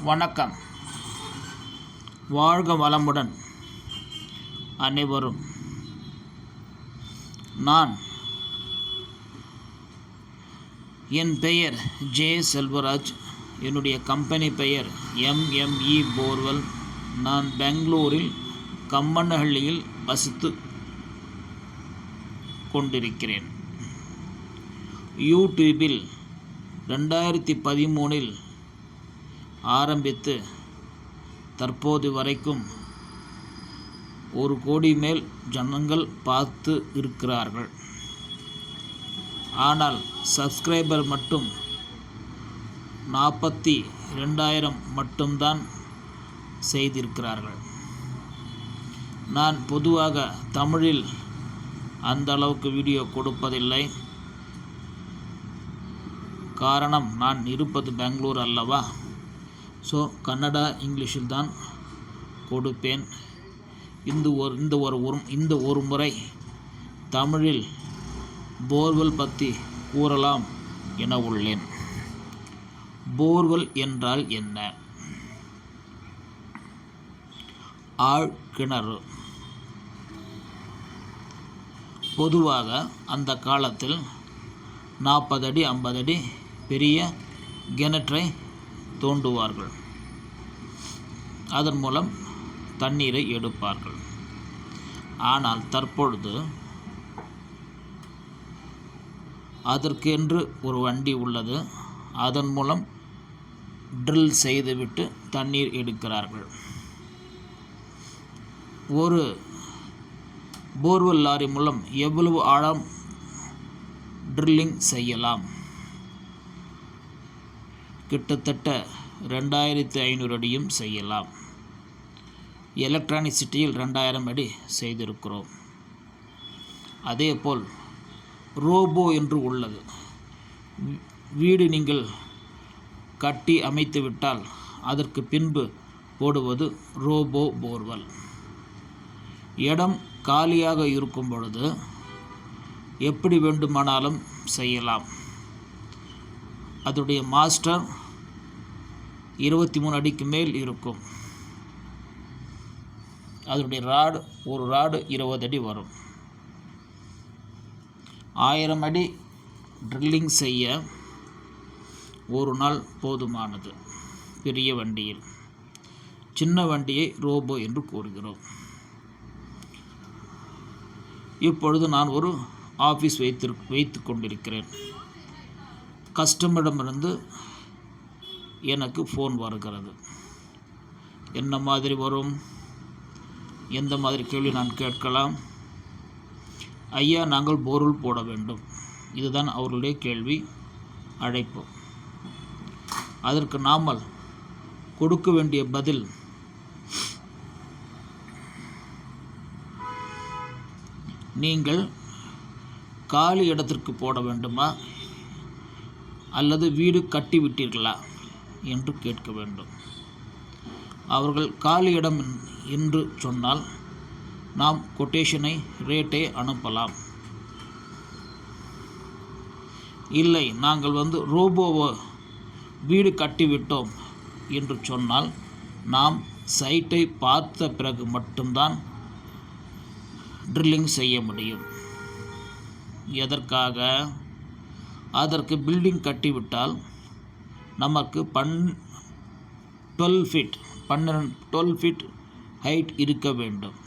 வணக்கம். வாழ்க வளமுடன் அனைவரும். என் பெயர் ஜே. செல்வராஜ். என்னுடைய கம்பெனி பெயர் MME போர்வெல். நான் பெங்களூரில் கம்மனஹள்ளியில் வசித்து கொண்டிருக்கிறேன். யூடியூபில் 2013 ஆரம்பித்து தற்போது வரைக்கும் 1 கோடி மேல் ஜனங்கள் பார்த்து இருக்கிறார்கள். ஆனால் சப்ஸ்கிரைபர் மட்டும் 42,000 மட்டும்தான் செய்திருக்கிறார்கள். நான் பொதுவாக தமிழில் அந்த அளவுக்கு வீடியோ கொடுப்பதில்லை. காரணம், நான் இருப்பது பெங்களூர் அல்லவா. ஸோ கன்னடா, இங்கிலீஷில் தான் கொடுப்பேன். இந்த ஒரு முறை தமிழில் போர்வெல் பற்றி கூறலாம் என உள்ளேன். போர்வெல் என்றால் என்ன? ஆழ்கிணறு. பொதுவாக அந்த காலத்தில் 40 அடி 50 அடி பெரிய கிணற்றை தோண்டுவார்கள். அதன் மூலம் தண்ணீரை எடுப்பார்கள். ஆனால் தற்பொழுது அதற்கென்று ஒரு வண்டி உள்ளது. அதன் மூலம் ட்ரில் செய்துவிட்டு தண்ணீர் எடுக்கிறார்கள். ஒரு போர்வெல் லாரி மூலம் எவ்வளவு ஆழம் ட்ரில்லிங் செய்யலாம்? கிட்டத்தட்ட 2500 அடியும் செய்யலாம். எலக்ட்ரானிசிட்டியில் 2000 அடி செய்திருக்கிறோம். அதேபோல் ரோபோ என்று உள்ளது. வீடு நீங்கள் கட்டி அமைத்துவிட்டால் அதற்கு பின்பு போடுவது ரோபோ போர்வெல். இடம் காலியாக இருக்கும் பொழுது எப்படி வேண்டுமானாலும் செய்யலாம். அதனுடைய மாஸ்டர் 23 அடிக்கு மேல் இருக்கும். அதனுடைய ஒரு ராடு 20 அடி வரும். 1000 அடி ட்ரில்லிங் செய்ய ஒரு நாள் போதுமானது. பெரிய வண்டியில். சின்ன வண்டியை ரோபோ என்று கூறுகிறோம். இப்பொழுது நான் ஒரு ஆஃபீஸ் வைத்து கொண்டிருக்கிறேன். கஸ்டமரிடமிருந்து எனக்கு ஃபோன் வருகிறது. என்ன மாதிரி வரும்? எந்த மாதிரி கேள்வி நான் கேட்கலாம்? ஐயா, நாங்கள் போர்வெல் போட வேண்டும். இதுதான் அவர்களுடைய கேள்வி, அழைப்பு. அதற்கு நாமல் கொடுக்க வேண்டிய பதில், நீங்கள் காலி இடத்திற்கு போட வேண்டுமா அல்லது வீடு கட்டிவிட்டீர்களா என்று கேட்க வேண்டும். அவர்கள் காலி இடம் என்று சொன்னால் நாம் கொட்டேஷனை, ரேட்டை அனுப்பலாம். இல்லை, நாங்கள் ரோபோவை வீடு கட்டிவிட்டோம் என்று சொன்னால் நாம் சைட்டை பார்த்த பிறகு மட்டும்தான் ட்ரில்லிங் செய்ய முடியும். எதற்காக? அதற்கு பில்டிங் கட்டிவிட்டால் நமக்கு 12 ஃபீட் ஹைட் இருக்க வேண்டும்.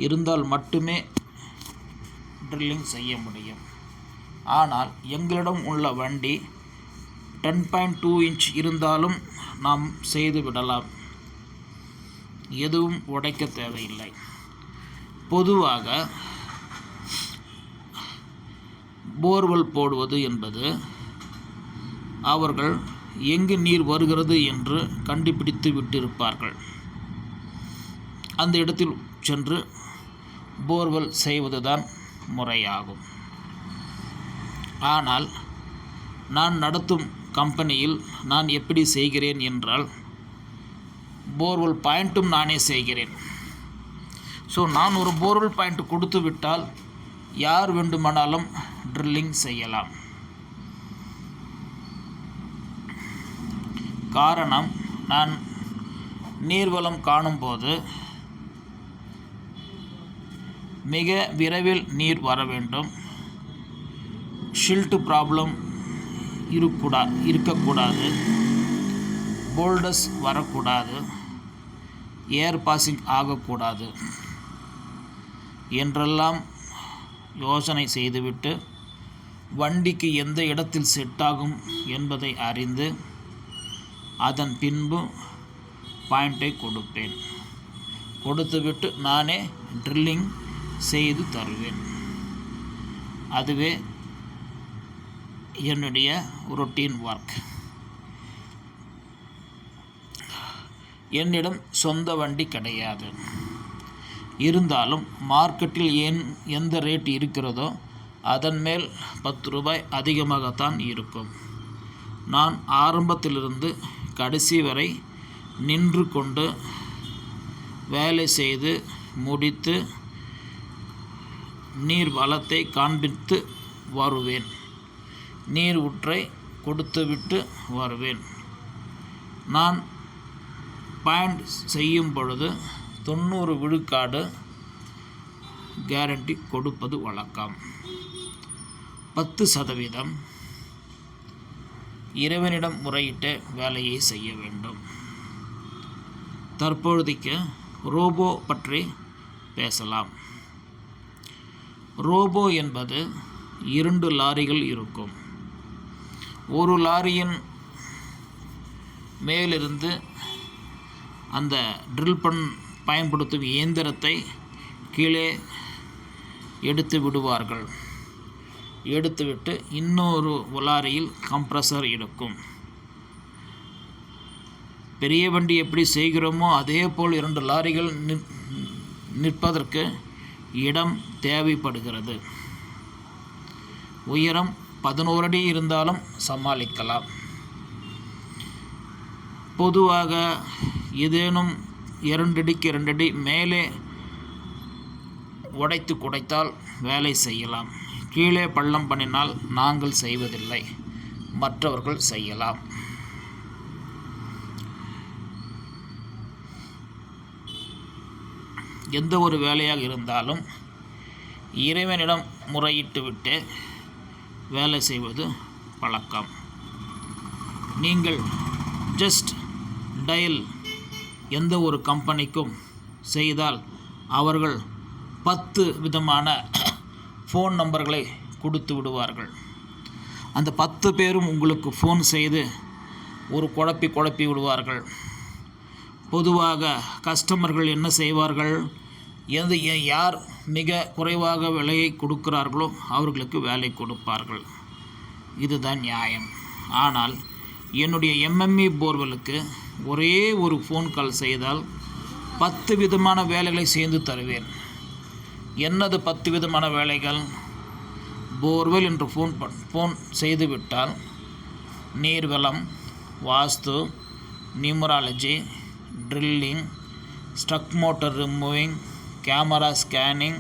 இருந்தால் மட்டுமே ட்ரில்லிங் செய்ய முடியும். ஆனால் எங்களிடம் உள்ள வண்டி 10.2 இன்ச் இருந்தாலும் நாம் செய்து விடலாம். எதுவும் உடைக்க தேவையில்லை. பொதுவாக போர்வெல் போடுவது என்பது அவர்கள் எங்கு நீர் வருகிறது என்று கண்டுபிடித்து விட்டிருப்பார்கள். அந்த இடத்தில் சென்று போர்வெல் செய்வதுதான் முறையாகும். ஆனால் நான் நடத்தும் கம்பெனியில் நான் எப்படி செய்கிறேன் என்றால், போர்வெல் பாயிண்ட்டும் நானே செய்கிறேன். ஸோ நான் ஒரு போர்வெல் பாயிண்ட் கொடுத்து விட்டால் யார் வேண்டுமானாலும் ட்ரில்லிங் செய்யலாம். காரணம், நான் நீர்வளம் காணும்போது மிக விரைவில் நீர் வர வேண்டும். ஷில்ட் ப்ராப்ளம் இருக்கக்கூடாது. போல்டஸ் வரக்கூடாது. ஏர் பாசிங் ஆகக்கூடாது என்றெல்லாம் யோசனை செய்துவிட்டு வண்டிக்கு எந்த இடத்தில் செட் ஆகும் என்பதை அறிந்து அதன் பின்பு பாயிண்டை கொடுப்பேன். கொடுத்துவிட்டு நானே ட்ரில்லிங் செய்து தருவேன். அதுவே என்னுடைய ரொட்டீன் ஒர்க். என்னிடம் சொந்த வண்டி கிடையாது. இருந்தாலும் மார்க்கெட்டில் எந்த ரேட் இருக்கிறதோ அதன் மேல் 10 ரூபாய் அதிகமாகத்தான் இருக்கும். நான் ஆரம்பத்திலிருந்து கடைசி வரை நின்று கொண்டு வேலை செய்து முடித்து நீர் வளத்தை காண்பித்து வருவேன். நீர் ஊற்றை கொடுத்துவிட்டு வருவேன். நான் பாயிண்ட் செய்யும் பொழுது 90 விழுக்காடு கேரண்டி கொடுப்பது வழக்கம். 10% இறைவனிடம் முறையிட்டு வேலையை செய்ய வேண்டும். தற்பொழுதைக்கு ரோபோ பற்றி பேசலாம். ரோபோ என்பது 2 லாரிகள் இருக்கும். ஒரு லாரியின் மேலிருந்து அந்த ட்ரில் பயன்படுத்தும் இயந்திரத்தை கீழே எடுத்து விடுவார்கள். எடுத்துவிட்டு இன்னொரு லாரியில் கம்ப்ரஸர் இருக்கும். பெரிய வண்டி எப்படி செய்கிறோமோ அதே போல் 2 லாரிகள் நிற்பதற்கு இடம் தேவைப்படுகிறது. உயரம் 11 அடி இருந்தாலும் சமாளிக்கலாம். பொதுவாக ஏதேனும் 2 அடிக்கு 2 அடி மேலே உடைத்து குடைத்தால் வேலை செய்யலாம். கீழே பள்ளம் பண்ணினால் நாங்கள் செய்வதில்லை, மற்றவர்கள் செய்யலாம். எந்த ஒரு வேலையாக இருந்தாலும் இறைவனிடம் முறையிட்டு விட்டு வேலை செய்வது பழக்கம். நீங்கள் ஜஸ்ட் டயல் எந்த ஒரு கம்பெனிக்கும் செய்தால் அவர்கள் 10 விதமான ஃபோன் நம்பர்களை கொடுத்து விடுவார்கள். அந்த 10 பேரும் உங்களுக்கு ஃபோன் செய்து ஒரு குழப்பி விடுவார்கள். பொதுவாக கஸ்டமர்கள் என்ன செய்வார்கள், யார் மிக குறைவாக விலையை கொடுக்கிறார்களோ அவர்களுக்கு வேலை கொடுப்பார்கள். இதுதான் நியாயம். ஆனால் என்னுடைய எம்எம்இ போர்வெலுக்கு ஒரே ஒரு ஃபோன் கால் செய்தால் 10 விதமான வேலைகளை செய்து தருவேன். என்னது 10 விதமான வேலைகள்? போர்வெல் என்று ஃபோன் செய்துவிட்டால் நீர்வளம், vastu, numerology, drilling, struck motor removing, camera scanning,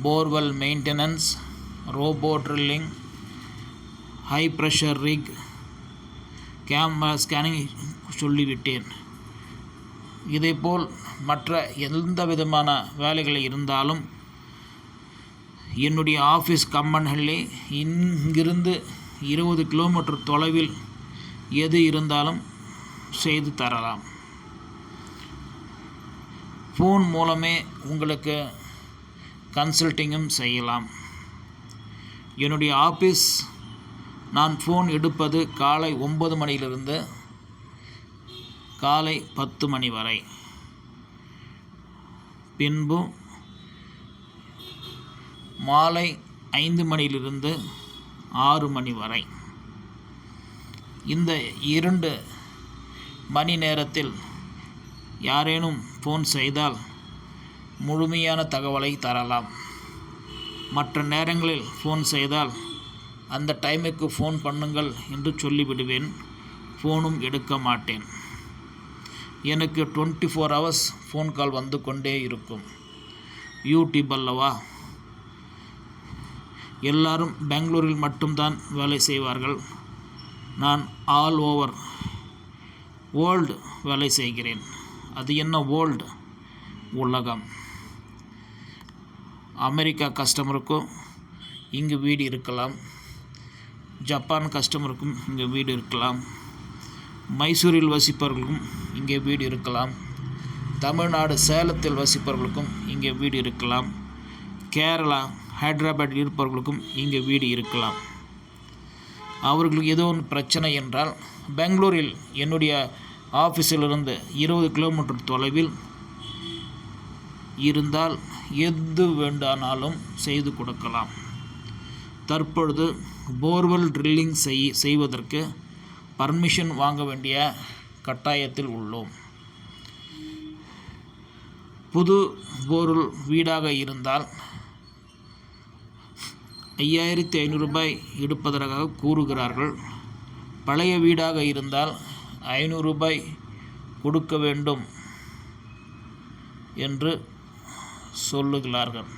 borewell maintenance, robo drilling, high pressure rig, camera scanning சொல்லிவிட்டேன். இதேபோல் மற்ற எந்த விதமான வேலைகள் இருந்தாலும் என்னுடைய ஆஃபீஸ் கம்மன்ஹள்ளி இங்கிருந்து 20 கிலோமீட்டர் தொலைவில் எது இருந்தாலும் செய்து தரலாம். ஃபோன் மூலமே உங்களுக்கு கன்சல்டிங்கும் செய்யலாம். என்னுடைய ஆஃபீஸ் நான் ஃபோன் எடுப்பது காலை 9 மணியிலிருந்து காலை 10 மணி வரை, பின்பு மாலை 5 மணியிலிருந்து 6 மணி வரை. இந்த 2 மணி நேரத்தில் யாரேனும் ஃபோன் செய்தால் முழுமையான தகவலை தரலாம். மற்ற நேரங்களில் ஃபோன் செய்தால் அந்த டைமுக்கு ஃபோன் பண்ணுங்கள் என்று சொல்லிவிடுவேன். ஃபோனும் எடுக்க மாட்டேன். எனக்கு 24 hours ஃபோன் கால் வந்து கொண்டே இருக்கும். யூடியூப் அல்லவா, எல்லாரும் பெங்களூரில் மட்டும்தான் வேலை செய்வார்கள். நான் ஆல் ஓவர் வேர்ல்டு வேலை செய்கிறேன். அது என்ன வேர்ல்டு? உலகம். அமெரிக்கா கஸ்டமருக்கும் இங்கு வீடு இருக்கலாம், ஜப்பான் கஸ்டமருக்கும் இங்கே வீடு இருக்கலாம், மைசூரில் வசிப்பவர்களுக்கும் இங்கே வீடு இருக்கலாம், தமிழ்நாடு சேலத்தில் வசிப்பவர்களுக்கும் இங்கே வீடு இருக்கலாம், கேரளா ஹைதராபாத் இருப்பவர்களுக்கும் இங்கே வீடு இருக்கலாம். அவர்களுக்கு ஏதோ ஒன்று பிரச்சனை என்றால் பெங்களூரில் என்னுடைய ஆஃபீஸிலிருந்து 20 கிலோமீட்டர் தொலைவில் இருந்தால் எது வேண்டானாலும் செய்து கொடுக்கலாம். தற்பொழுது போர்வெல் ட்ரில்லிங் செய்வதற்கு பர்மிஷன் வாங்க வேண்டிய கட்டாயத்தில் உள்ளோம். புது போர்வெல் வீடாக இருந்தால் 5500 ரூபாய் எடுப்பதற்காக கூறுகிறார்கள். பழைய வீடாக இருந்தால் 500 ரூபாய் கொடுக்க வேண்டும் என்று சொல்லுகிறார்கள்.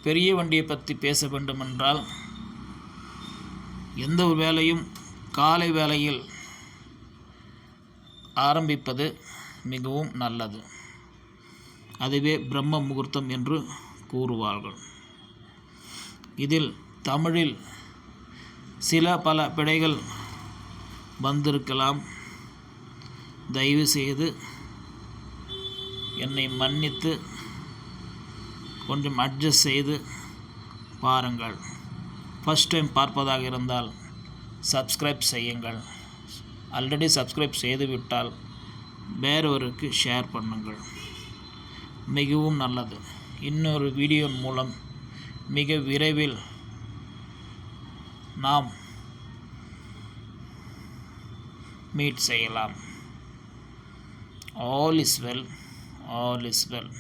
பெரிய வண்டியை பற்றி பேச வேண்டுமென்றால் எந்த ஒரு வேலையும் காலை வேளையில் ஆரம்பிப்பது மிகவும் நல்லது. அதுவே பிரம்ம முகூர்த்தம் என்று கூறுவார்கள். இதில் தமிழில் பல பிழைகள் வந்திருக்கலாம். தயவு செய்து என்னை மன்னித்து கொஞ்சம் அட்ஜஸ்ட் செய்து பாருங்கள். ஃபஸ்ட் டைம் பார்ப்பதாக இருந்தால் சப்ஸ்கிரைப் செய்யுங்கள். ஆல்ரெடி சப்ஸ்கிரைப் செய்துவிட்டால் வேறொருக்கு ஷேர் பண்ணுங்கள், மிகவும் நல்லது. இன்னொரு வீடியோ மூலம் மிக விரைவில் நாம் மீட் செய்யலாம். All is well, all is well.